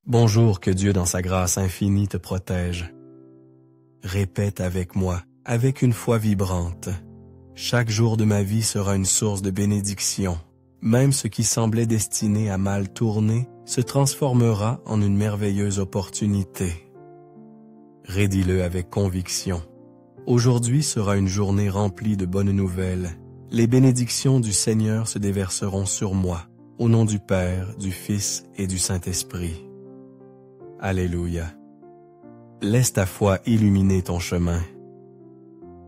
Bonjour, que Dieu dans sa grâce infinie te protège. Répète avec moi, avec une foi vibrante. Chaque jour de ma vie sera une source de bénédiction. Même ce qui semblait destiné à mal tourner se transformera en une merveilleuse opportunité. Redis-le avec conviction. Aujourd'hui sera une journée remplie de bonnes nouvelles. Les bénédictions du Seigneur se déverseront sur moi, au nom du Père, du Fils et du Saint-Esprit. Alléluia. Laisse ta foi illuminer ton chemin.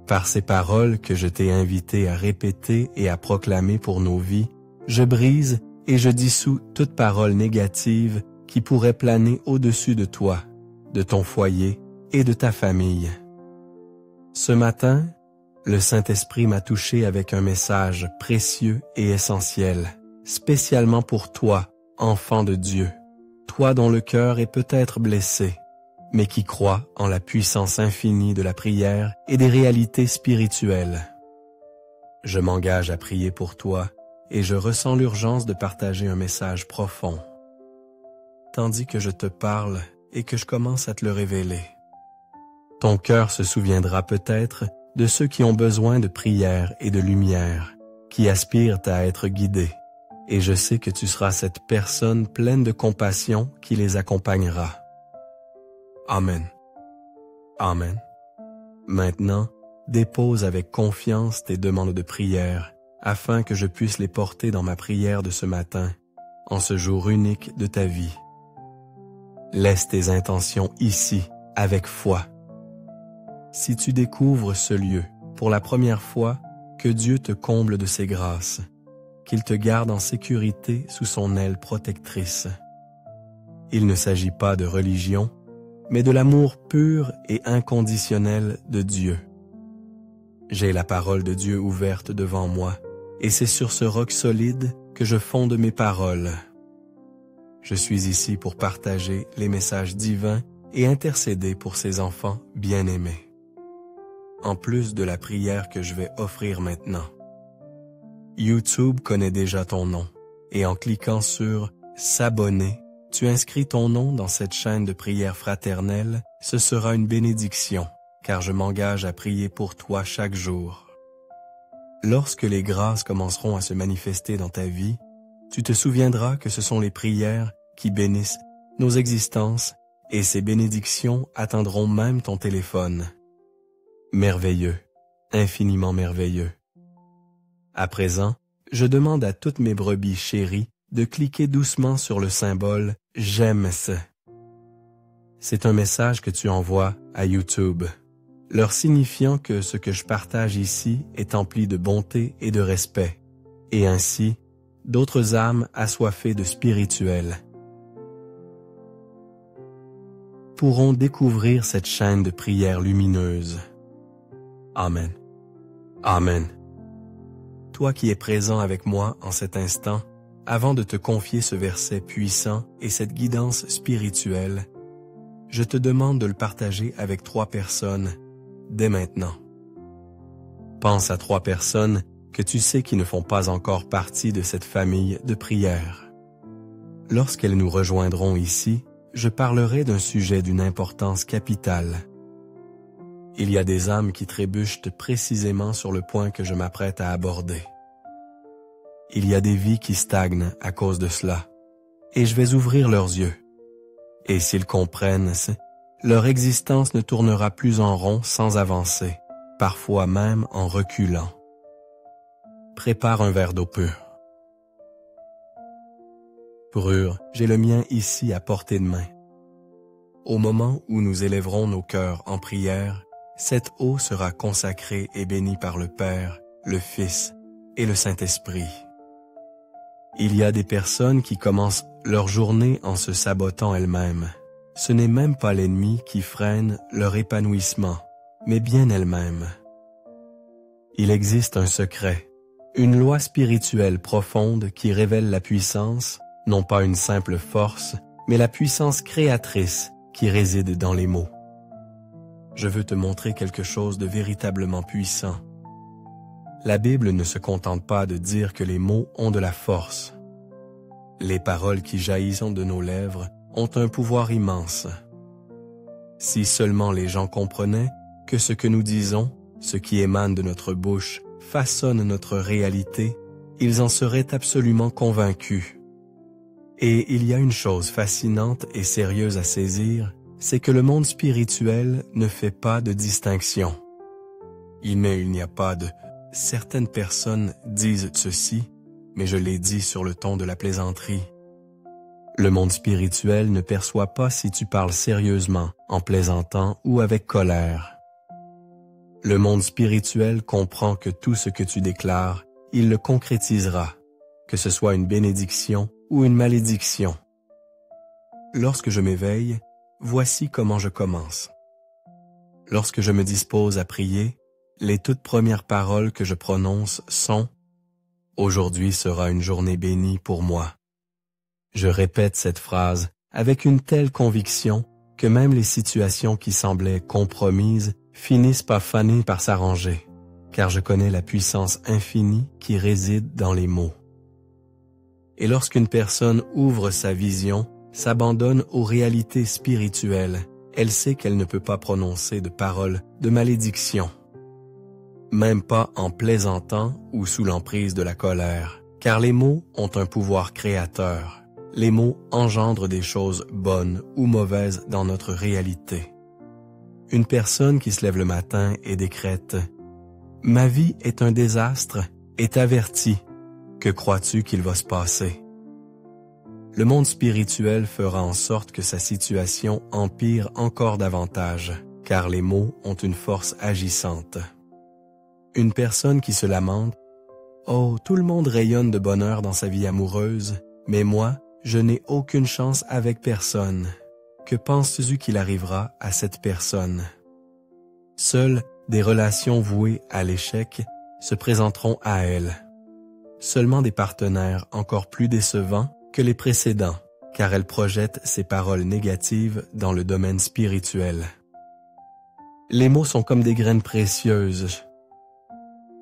Par ces paroles que je t'ai invité à répéter et à proclamer pour nos vies, je brise et je dissous toute parole négative qui pourrait planer au-dessus de toi, de ton foyer et de ta famille. Ce matin, le Saint-Esprit m'a touché avec un message précieux et essentiel, spécialement pour toi, enfant de Dieu. Toi dont le cœur est peut-être blessé, mais qui croit en la puissance infinie de la prière et des réalités spirituelles. Je m'engage à prier pour toi et je ressens l'urgence de partager un message profond, tandis que je te parle et que je commence à te le révéler. Ton cœur se souviendra peut-être de ceux qui ont besoin de prière et de lumière, qui aspirent à être guidés. Et je sais que tu seras cette personne pleine de compassion qui les accompagnera. Amen. Amen. Maintenant, dépose avec confiance tes demandes de prière afin que je puisse les porter dans ma prière de ce matin, en ce jour unique de ta vie. Laisse tes intentions ici, avec foi. Si tu découvres ce lieu pour la première fois, que Dieu te comble de ses grâces, qu'il te garde en sécurité sous son aile protectrice. Il ne s'agit pas de religion, mais de l'amour pur et inconditionnel de Dieu. J'ai la parole de Dieu ouverte devant moi, et c'est sur ce roc solide que je fonde mes paroles. Je suis ici pour partager les messages divins et intercéder pour ses enfants bien-aimés. En plus de la prière que je vais offrir maintenant. YouTube connaît déjà ton nom, et en cliquant sur « S'abonner », tu inscris ton nom dans cette chaîne de prière fraternelle, ce sera une bénédiction, car je m'engage à prier pour toi chaque jour. Lorsque les grâces commenceront à se manifester dans ta vie, tu te souviendras que ce sont les prières qui bénissent nos existences, et ces bénédictions atteindront même ton téléphone. Merveilleux, infiniment merveilleux. À présent, je demande à toutes mes brebis chéries de cliquer doucement sur le symbole « J'aime ce ». C'est un message que tu envoies à YouTube, leur signifiant que ce que je partage ici est empli de bonté et de respect, et ainsi, d'autres âmes assoiffées de spirituel pourront découvrir cette chaîne de prière lumineuse. Amen. Amen. Toi qui es présent avec moi en cet instant, avant de te confier ce verset puissant et cette guidance spirituelle, je te demande de le partager avec 3 personnes, dès maintenant. Pense à 3 personnes que tu sais qui ne font pas encore partie de cette famille de prière. Lorsqu'elles nous rejoindront ici, je parlerai d'un sujet d'une importance capitale. Il y a des âmes qui trébuchent précisément sur le point que je m'apprête à aborder. Il y a des vies qui stagnent à cause de cela, et je vais ouvrir leurs yeux. Et s'ils comprennent, leur existence ne tournera plus en rond sans avancer, parfois même en reculant. Prépare un verre d'eau pure. Brûle, j'ai le mien ici à portée de main. Au moment où nous élèverons nos cœurs en prière, cette eau sera consacrée et bénie par le Père, le Fils et le Saint-Esprit. Il y a des personnes qui commencent leur journée en se sabotant elles-mêmes. Ce n'est même pas l'ennemi qui freine leur épanouissement, mais bien elles-mêmes. Il existe un secret, une loi spirituelle profonde qui révèle la puissance, non pas une simple force, mais la puissance créatrice qui réside dans les mots. Je veux te montrer quelque chose de véritablement puissant. La Bible ne se contente pas de dire que les mots ont de la force. Les paroles qui jaillissent de nos lèvres ont un pouvoir immense. Si seulement les gens comprenaient que ce que nous disons, ce qui émane de notre bouche, façonne notre réalité, ils en seraient absolument convaincus. Et il y a une chose fascinante et sérieuse à saisir, c'est que le monde spirituel ne fait pas de distinction. Mais il n'y a pas de « certaines personnes disent ceci », mais je l'ai dit sur le ton de la plaisanterie. Le monde spirituel ne perçoit pas si tu parles sérieusement, en plaisantant ou avec colère. Le monde spirituel comprend que tout ce que tu déclares, il le concrétisera, que ce soit une bénédiction ou une malédiction. Lorsque je m'éveille, voici comment je commence. Lorsque je me dispose à prier, les toutes premières paroles que je prononce sont « Aujourd'hui sera une journée bénie pour moi ». Je répète cette phrase avec une telle conviction que même les situations qui semblaient compromises finissent par finir par s'arranger, car je connais la puissance infinie qui réside dans les mots. Et lorsqu'une personne ouvre sa vision, s'abandonne aux réalités spirituelles, elle sait qu'elle ne peut pas prononcer de paroles de malédiction. Même pas en plaisantant ou sous l'emprise de la colère, car les mots ont un pouvoir créateur. Les mots engendrent des choses bonnes ou mauvaises dans notre réalité. Une personne qui se lève le matin et décrète « Ma vie est un désastre » est avertie. Que crois-tu qu'il va se passer? Le monde spirituel fera en sorte que sa situation empire encore davantage, car les mots ont une force agissante. Une personne qui se lamente « Oh, tout le monde rayonne de bonheur dans sa vie amoureuse, mais moi, je n'ai aucune chance avec personne. Que penses-tu qu'il arrivera à cette personne? » Seules des relations vouées à l'échec se présenteront à elle. Seulement des partenaires encore plus décevants que les précédents, car elle projette ses paroles négatives dans le domaine spirituel. Les mots sont comme des graines précieuses.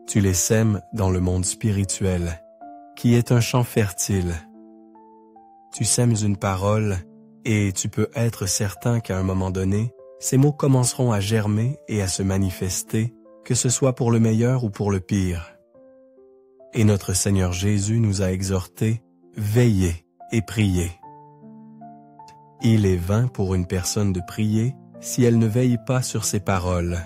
Tu les sèmes dans le monde spirituel, qui est un champ fertile. Tu sèmes une parole, et tu peux être certain qu'à un moment donné, ces mots commenceront à germer et à se manifester, que ce soit pour le meilleur ou pour le pire. Et notre Seigneur Jésus nous a exhortés, veillez et priez. Il est vain pour une personne de prier si elle ne veille pas sur ses paroles.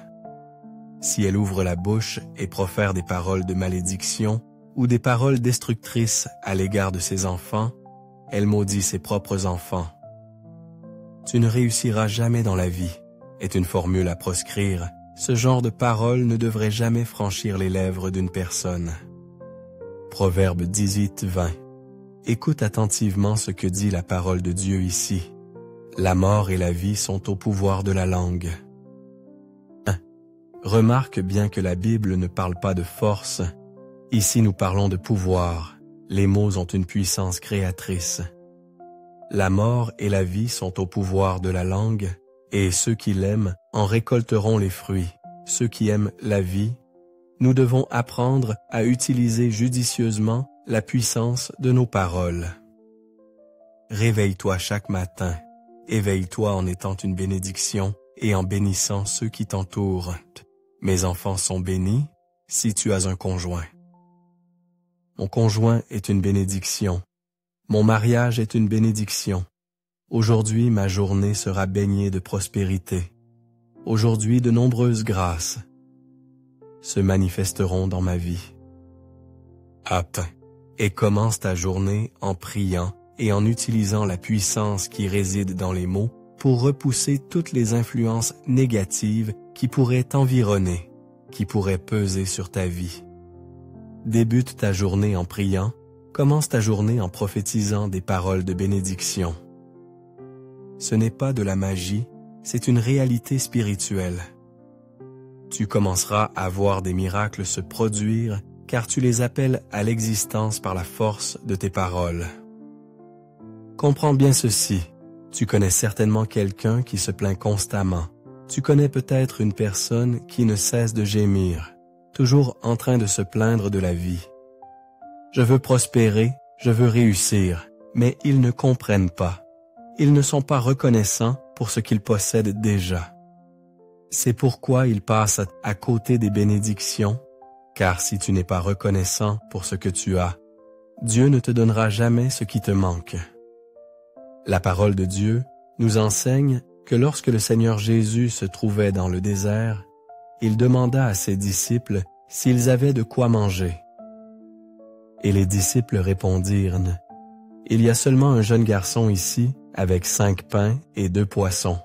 Si elle ouvre la bouche et profère des paroles de malédiction ou des paroles destructrices à l'égard de ses enfants, elle maudit ses propres enfants. Tu ne réussiras jamais dans la vie, est une formule à proscrire. Ce genre de paroles ne devrait jamais franchir les lèvres d'une personne. Proverbe 18:20. Écoute attentivement ce que dit la parole de Dieu ici. La mort et la vie sont au pouvoir de la langue. 1. Remarque bien que la Bible ne parle pas de force. Ici nous parlons de pouvoir. Les mots ont une puissance créatrice. La mort et la vie sont au pouvoir de la langue, et ceux qui l'aiment en récolteront les fruits. Ceux qui aiment la vie, nous devons apprendre à utiliser judicieusement la puissance de nos paroles. Réveille-toi chaque matin, éveille-toi en étant une bénédiction et en bénissant ceux qui t'entourent. Mes enfants sont bénis si tu as un conjoint. Mon conjoint est une bénédiction. Mon mariage est une bénédiction. Aujourd'hui, ma journée sera baignée de prospérité. Aujourd'hui, de nombreuses grâces se manifesteront dans ma vie. Hâte et commence ta journée en priant et en utilisant la puissance qui réside dans les mots pour repousser toutes les influences négatives qui pourraient t'environner, qui pourraient peser sur ta vie. Débute ta journée en priant, commence ta journée en prophétisant des paroles de bénédiction. Ce n'est pas de la magie, c'est une réalité spirituelle. Tu commenceras à voir des miracles se produire car tu les appelles à l'existence par la force de tes paroles. Comprends bien ceci, tu connais certainement quelqu'un qui se plaint constamment. Tu connais peut-être une personne qui ne cesse de gémir, toujours en train de se plaindre de la vie. Je veux prospérer, je veux réussir, mais ils ne comprennent pas. ils ne sont pas reconnaissants pour ce qu'ils possèdent déjà. C'est pourquoi ils passent à côté des bénédictions, car si tu n'es pas reconnaissant pour ce que tu as, Dieu ne te donnera jamais ce qui te manque. La parole de Dieu nous enseigne que lorsque le Seigneur Jésus se trouvait dans le désert, il demanda à ses disciples s'ils avaient de quoi manger. Et les disciples répondirent, « Il y a seulement un jeune garçon ici, avec 5 pains et 2 poissons.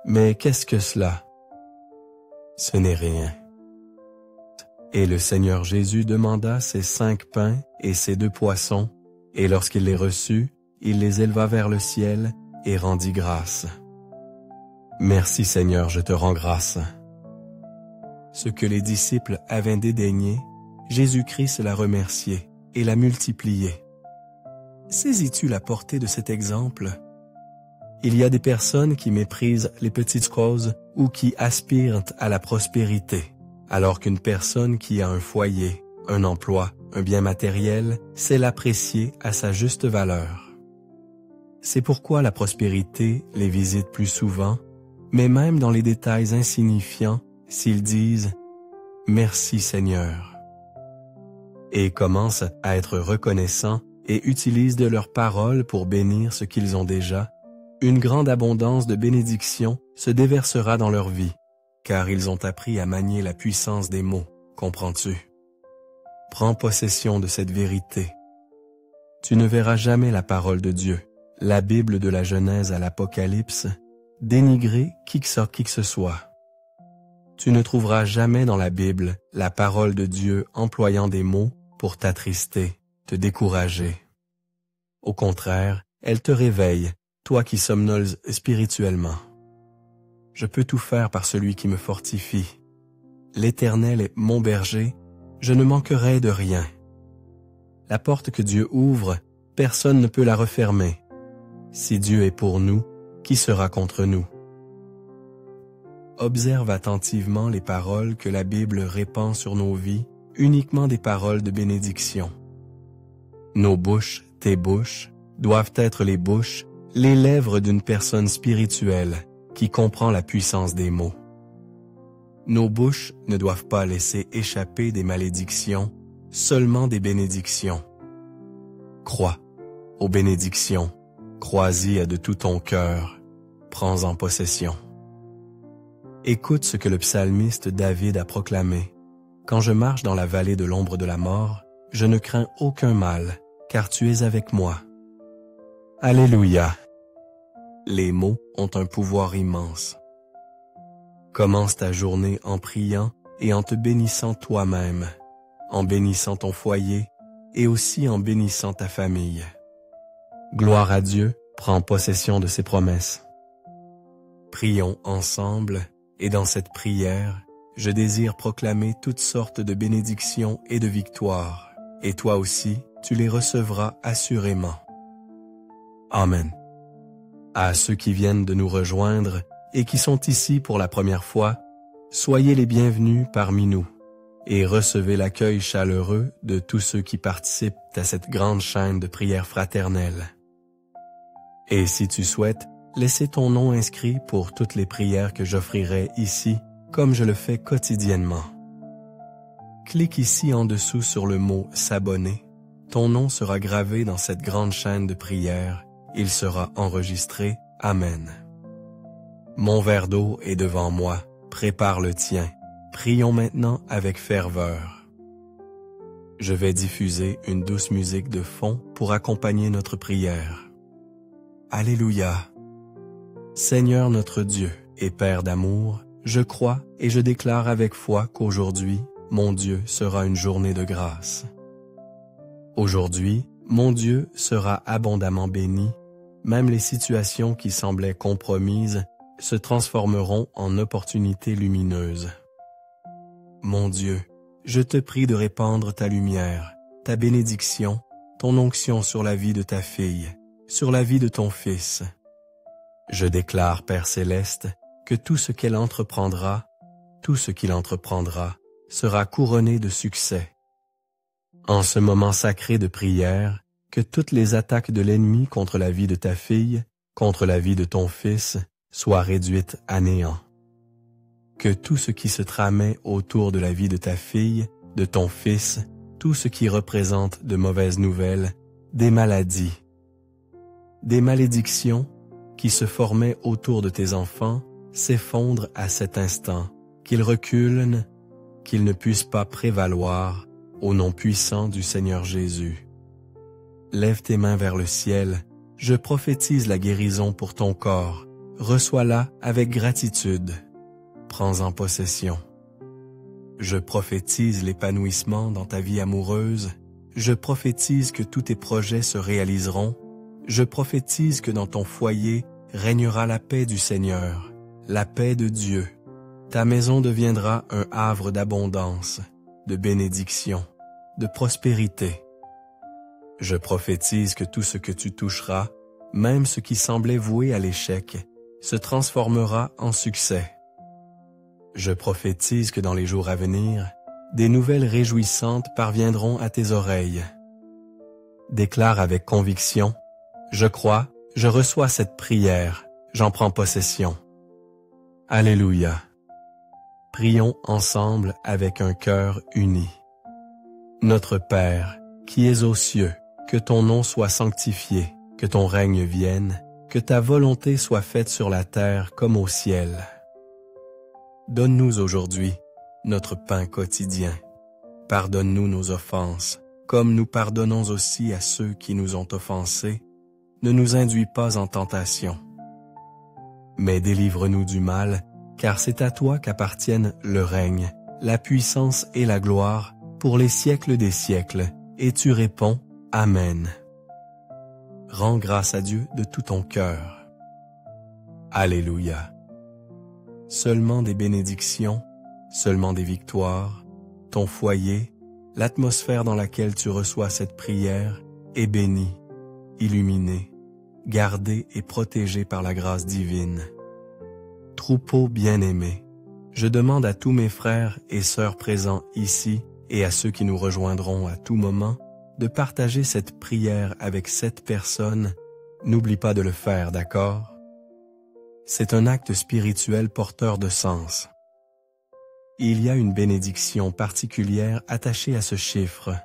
Mais qu'est-ce que cela? » Ce n'est rien. Et le Seigneur Jésus demanda ces 5 pains et ces 2 poissons, et lorsqu'il les reçut, il les éleva vers le ciel et rendit grâce. « Merci Seigneur, je te rends grâce. » Ce que les disciples avaient dédaigné, Jésus-Christ l'a remercié et l'a multiplié. Saisis-tu la portée de cet exemple? Il y a des personnes qui méprisent les petites choses ou qui aspirent à la prospérité, alors qu'une personne qui a un foyer, un emploi, un bien matériel, sait l'apprécier à sa juste valeur. C'est pourquoi la prospérité les visite plus souvent, mais même dans les détails insignifiants, s'ils disent « Merci Seigneur » et commencent à être reconnaissants et utilisent de leurs paroles pour bénir ce qu'ils ont déjà, une grande abondance de bénédictions se déversera dans leur vie, car ils ont appris à manier la puissance des mots, comprends-tu? Prends possession de cette vérité. Tu ne verras jamais la parole de Dieu, la Bible de la Genèse à l'Apocalypse, dénigrer qui que ce soit. Tu ne trouveras jamais dans la Bible la parole de Dieu employant des mots pour t'attrister, te décourager. Au contraire, elle te réveille, toi qui somnoles spirituellement. Je peux tout faire par celui qui me fortifie. L'Éternel est mon berger, je ne manquerai de rien. La porte que Dieu ouvre, personne ne peut la refermer. Si Dieu est pour nous, qui sera contre nous? Observe attentivement les paroles que la Bible répand sur nos vies, uniquement des paroles de bénédiction. Nos bouches, tes bouches, doivent être les bouches, les lèvres d'une personne spirituelle qui comprend la puissance des mots. Nos bouches ne doivent pas laisser échapper des malédictions, seulement des bénédictions. Crois aux bénédictions, crois-y de tout ton cœur, prends-en possession. Écoute ce que le psalmiste David a proclamé. Quand je marche dans la vallée de l'ombre de la mort, je ne crains aucun mal, car tu es avec moi. Alléluia! Les mots ont un pouvoir immense. Commence ta journée en priant et en te bénissant toi-même, en bénissant ton foyer et aussi en bénissant ta famille. Gloire à Dieu, prends possession de ses promesses. Prions ensemble et dans cette prière, je désire proclamer toutes sortes de bénédictions et de victoires, et toi aussi, tu les recevras assurément. Amen. À ceux qui viennent de nous rejoindre et qui sont ici pour la première fois, soyez les bienvenus parmi nous et recevez l'accueil chaleureux de tous ceux qui participent à cette grande chaîne de prières fraternelles. Et si tu souhaites, laissez ton nom inscrit pour toutes les prières que j'offrirai ici, comme je le fais quotidiennement. Clique ici en dessous sur le mot « S'abonner ». Ton nom sera gravé dans cette grande chaîne de prières. Il sera enregistré. Amen. Mon verre d'eau est devant moi. Prépare le tien. Prions maintenant avec ferveur. Je vais diffuser une douce musique de fond pour accompagner notre prière. Alléluia. Seigneur notre Dieu et Père d'amour, je crois et je déclare avec foi qu'aujourd'hui, mon Dieu sera une journée de grâce. Aujourd'hui, mon Dieu sera abondamment béni, même les situations qui semblaient compromises se transformeront en opportunités lumineuses. Mon Dieu, je te prie de répandre ta lumière, ta bénédiction, ton onction sur la vie de ta fille, sur la vie de ton fils. Je déclare, Père céleste, que tout ce qu'elle entreprendra, tout ce qu'il entreprendra, sera couronné de succès. En ce moment sacré de prière, que toutes les attaques de l'ennemi contre la vie de ta fille contre la vie de ton Fils soit réduite à néant. Que tout ce qui se tramait autour de la vie de ta fille, de ton Fils, tout ce qui représente de mauvaises nouvelles, des maladies, des malédictions qui se formaient autour de tes enfants, s'effondrent à cet instant, qu'ils reculent, qu'ils ne puissent pas prévaloir au nom puissant du Seigneur Jésus. Lève tes mains vers le ciel, je prophétise la guérison pour ton corps, reçois-la avec gratitude. Prends-en possession. Je prophétise l'épanouissement dans ta vie amoureuse, je prophétise que tous tes projets se réaliseront, je prophétise que dans ton foyer régnera la paix du Seigneur, la paix de Dieu. Ta maison deviendra un havre d'abondance, de bénédiction, de prospérité. Je prophétise que tout ce que tu toucheras, même ce qui semblait voué à l'échec, se transformera en succès. Je prophétise que dans les jours à venir, des nouvelles réjouissantes parviendront à tes oreilles. Déclare avec conviction, je crois, je reçois cette prière, j'en prends possession. Alléluia. Prions ensemble avec un cœur uni. Notre Père, qui es aux cieux, que ton nom soit sanctifié, que ton règne vienne, que ta volonté soit faite sur la terre comme au ciel. Donne-nous aujourd'hui notre pain quotidien. Pardonne-nous nos offenses, comme nous pardonnons aussi à ceux qui nous ont offensés. Ne nous induis pas en tentation, mais délivre-nous du mal, car c'est à toi qu'appartiennent le règne, la puissance et la gloire pour les siècles des siècles, et tu réponds « Amen ». Rends grâce à Dieu de tout ton cœur. Alléluia. Seulement des bénédictions, seulement des victoires, ton foyer, l'atmosphère dans laquelle tu reçois cette prière est bénie, illuminée, gardée et protégée par la grâce divine. Troupeau bien-aimé, je demande à tous mes frères et sœurs présents ici et à ceux qui nous rejoindront à tout moment de partager cette prière avec 7 personnes. N'oublie pas de le faire, d'accord? C'est un acte spirituel porteur de sens. Il y a une bénédiction particulière attachée à ce chiffre.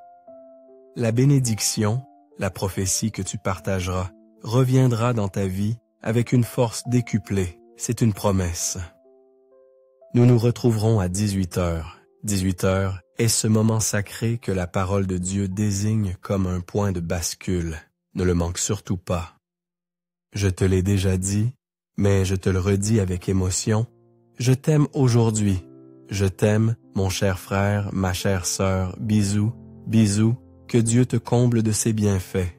La bénédiction, la prophétie que tu partageras, reviendra dans ta vie avec une force décuplée. C'est une promesse. Nous nous retrouverons à 18h. 18h est ce moment sacré que la parole de Dieu désigne comme un point de bascule. Ne le manque surtout pas. Je te l'ai déjà dit, mais je te le redis avec émotion. Je t'aime aujourd'hui. Je t'aime, mon cher frère, ma chère sœur. Bisous, bisous, que Dieu te comble de ses bienfaits.